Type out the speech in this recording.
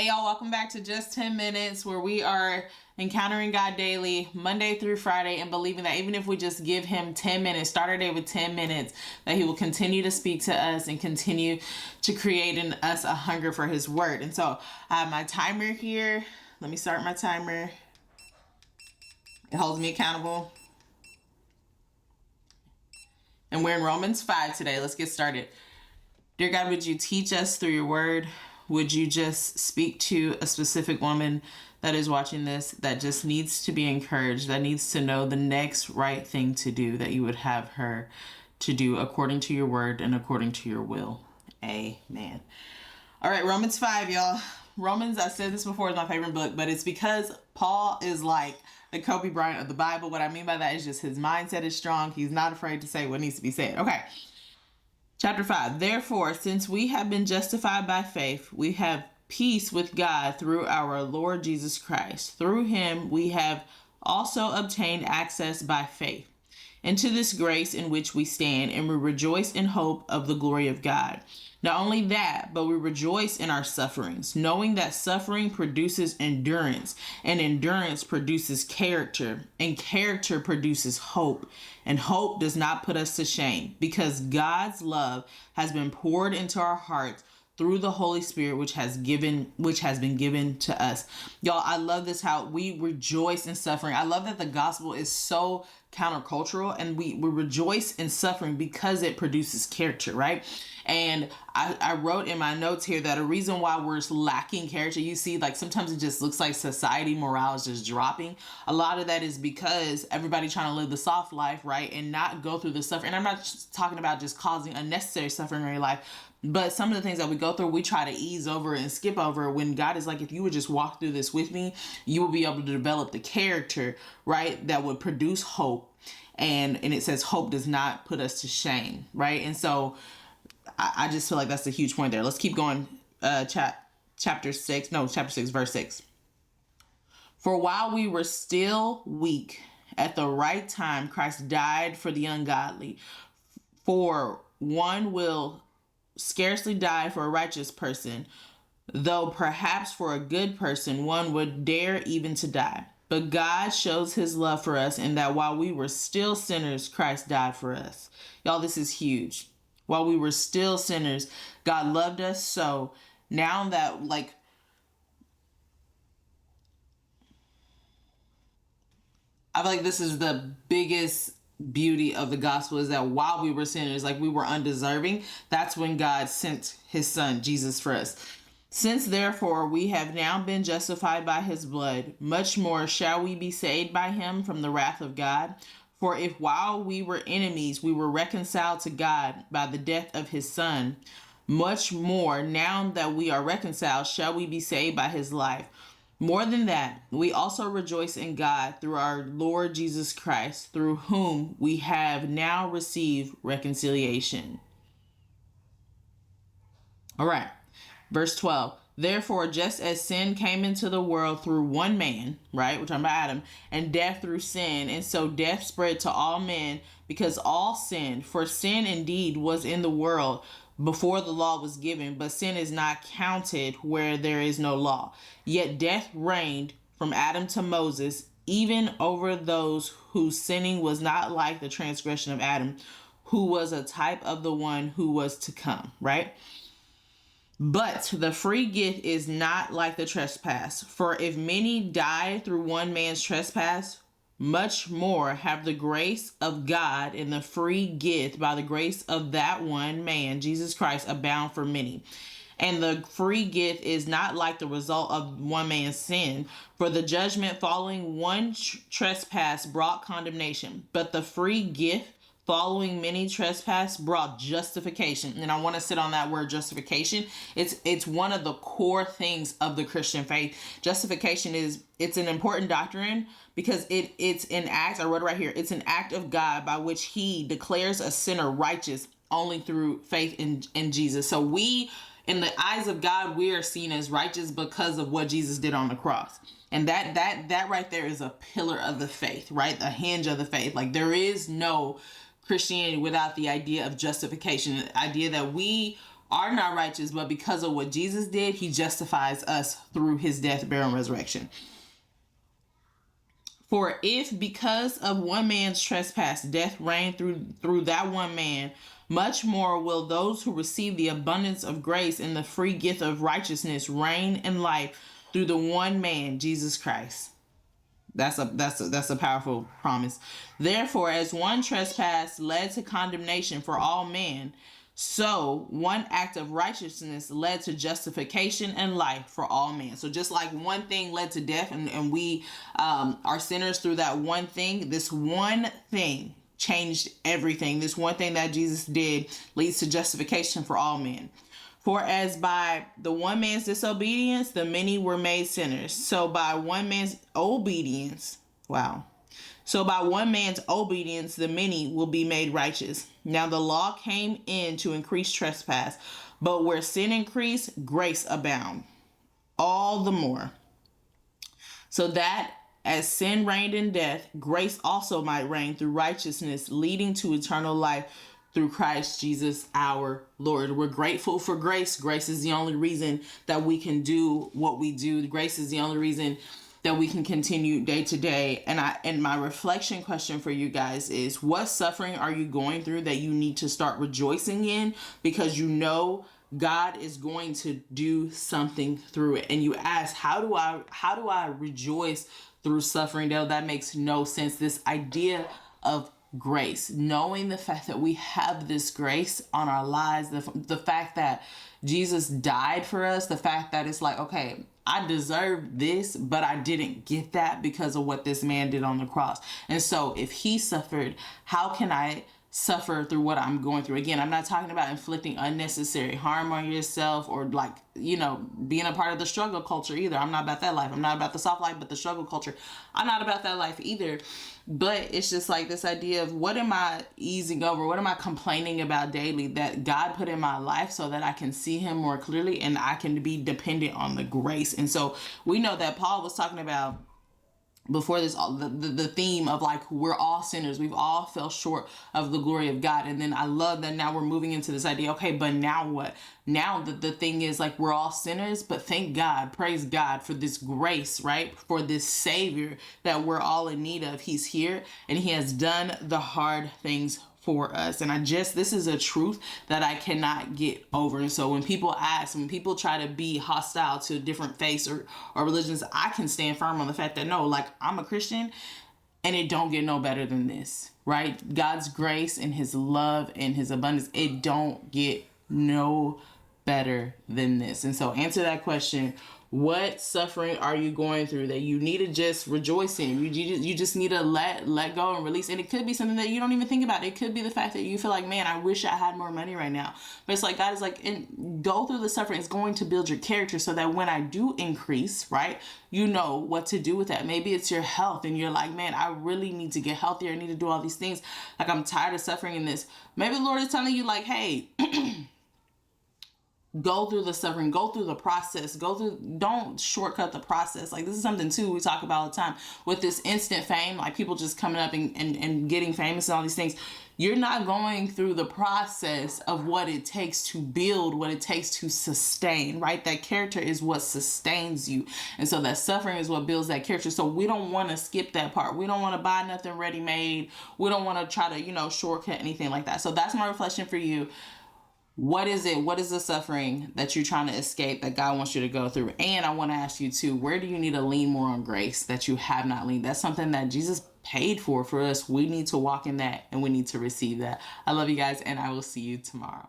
Hey y'all, welcome back to Just 10 Minutes, where we are encountering God daily, Monday through Friday, and believing that even if we just give him 10 minutes, start our day with 10 minutes, that he will continue to speak to us and continue to create in us a hunger for his word. And so I have my timer here. Let me start my timer. It holds me accountable. And we're in Romans 5 today. Let's get started. Dear God, would you teach us through your word? Would you just speak to a specific woman that is watching this, that just needs to be encouraged, that needs to know the next right thing to do, that you would have her to do according to your word and according to your will. Amen. All right, Romans 5, y'all. Romans, I said this before, is my favorite book, but it's because Paul is like the Kobe Bryant of the Bible. What I mean by that is just his mindset is strong. He's not afraid to say what needs to be said. Okay. Chapter 5, therefore, since we have been justified by faith, we have peace with God through our Lord Jesus Christ. Through him, we have also obtained access by faith into this grace in which we stand, and we rejoice in hope of the glory of God. Not only that, but we rejoice in our sufferings, knowing that suffering produces endurance, and endurance produces character, and character produces hope. And hope does not put us to shame, because God's love has been poured into our hearts through the Holy Spirit, which has been given to us. Y'all, I love this, how we rejoice in suffering. I love that the gospel is so countercultural, and we rejoice in suffering because it produces character, right? And I wrote in my notes here that a reason why we're lacking character, you see, like sometimes it just looks like society morale is just dropping. A lot of that is because everybody trying to live the soft life, right? And not go through the suffering. And I'm not just talking about just causing unnecessary suffering in your life, but some of the things that we go through, we try to ease over and skip over, when God is like, if you would just walk through this with me, you will be able to develop the character, right, that would produce hope. And it says hope does not put us to shame, right? And so I just feel like that's a huge point there. Let's keep going. Chapter 6, verse 6. For while we were still weak, at the right time, Christ died for the ungodly. For one will scarcely die for a righteous person, though perhaps for a good person one would dare even to die. But God shows his love for us in that while we were still sinners, Christ died for us. Y'all, this is huge. While we were still sinners, God loved us so. Now that, like, I feel like this is the biggest beauty of the gospel, is that while we were sinners, like we were undeserving, that's when God sent his son, Jesus, for us. Since therefore we have now been justified by his blood, much more shall we be saved by him from the wrath of God. For if while we were enemies, we were reconciled to God by the death of his son, much more now that we are reconciled shall we be saved by his life. More than that, we also rejoice in God through our Lord Jesus Christ, through whom we have now received reconciliation. All right, verse 12. Therefore, just as sin came into the world through one man, right? We're talking about Adam, and death through sin. And so death spread to all men because all sinned. For sin indeed was in the world before the law was given, but sin is not counted where there is no law. Yet death reigned from Adam to Moses, even over those whose sinning was not like the transgression of Adam, who was a type of the one who was to come, right? But the free gift is not like the trespass. For if many died through one man's trespass, much more have the grace of God and the free gift by the grace of that one man, Jesus Christ, abound for many. And the free gift is not like the result of one man's sin. For the judgment following one trespass brought condemnation, but the free gift following many trespass brought justification. And I want to sit on that word justification. It's one of the core things of the Christian faith. Justification it's an important doctrine because it's an act. I wrote it right here. It's an act of God by which he declares a sinner righteous only through faith in Jesus. So we, in the eyes of God, we are seen as righteous because of what Jesus did on the cross. And that right there is a pillar of the faith, right? The hinge of the faith. Like, there is no Christianity without the idea of justification, the idea that we are not righteous, but because of what Jesus did, he justifies us through his death, burial, and resurrection. For if because of one man's trespass death reigned through that one man, much more will those who receive the abundance of grace and the free gift of righteousness reign in life through the one man, Jesus Christ. That's a powerful promise. Therefore, as one trespass led to condemnation for all men, so one act of righteousness led to justification and life for all men. So just like one thing led to death, and we are sinners through that one thing, this one thing changed everything. This one thing that Jesus did leads to justification for all men. For as by the one man's disobedience, the many were made sinners. So by one man's obedience, So by one man's obedience, the many will be made righteous. Now the law came in to increase trespass, but where sin increased, grace abound all the more. So that as sin reigned in death, grace also might reign through righteousness, leading to eternal life through Christ Jesus our Lord. We're grateful for grace. Grace is the only reason that we can do what we do. Grace is the only reason that we can continue day to day. And my reflection question for you guys is, what suffering are you going through that you need to start rejoicing in, because you know God is going to do something through it? And you ask, how do I rejoice through suffering? Dale, that makes no sense. This idea of grace, knowing the fact that we have this grace on our lives, the fact that Jesus died for us, the fact that it's like, okay, I deserve this, but I didn't get that because of what this man did on the cross. And so if he suffered, how can I suffer through what I'm going through? Again, I'm not talking about inflicting unnecessary harm on yourself or being a part of the struggle culture either. I'm not about that life. I'm not about the soft life, but the struggle culture. I'm not about that life either. But it's just like this idea of, what am I easing over? What am I complaining about daily that God put in my life so that I can see him more clearly and I can be dependent on the grace? And so we know that Paul was talking about before this, the theme of like, we're all sinners. We've all fell short of the glory of God. And then I love that now we're moving into this idea, okay, but now what? Now the thing is like, we're all sinners, but thank God, praise God for this grace, right? For this Savior that we're all in need of. He's here and he has done the hard things for us. And this is a truth that I cannot get over. And so when people try to be hostile to different faiths or religions, I can stand firm on the fact that no, like, I'm a Christian and it don't get no better than this, right? God's grace and his love and his abundance, it don't get no better than this. And so answer that question. What suffering are you going through that you need to just rejoice in? You just need to let go and release. And it could be something that you don't even think about. It could be the fact that you feel like, man, I wish I had more money right now. But it's like, God is like, and go through the suffering. It's going to build your character so that when I do increase, right, you know what to do with that. Maybe it's your health and you're like, man, I really need to get healthier. I need to do all these things. Like, I'm tired of suffering in this. Maybe the Lord is telling you like, hey, go through the suffering, go through the process, don't shortcut the process. Like, this is something too we talk about all the time with this instant fame, like people just coming up and getting famous and all these things. You're not going through the process of what it takes to build, what it takes to sustain, right? That character is what sustains you. And so that suffering is what builds that character. So we don't want to skip that part. We don't want to buy nothing ready-made. We don't want to try to, shortcut anything like that. So that's my reflection for you. What is it? What is the suffering that you're trying to escape that God wants you to go through? And I want to ask you too, where do you need to lean more on grace that you have not leaned? That's something that Jesus paid for us. We need to walk in that and we need to receive that. I love you guys and I will see you tomorrow.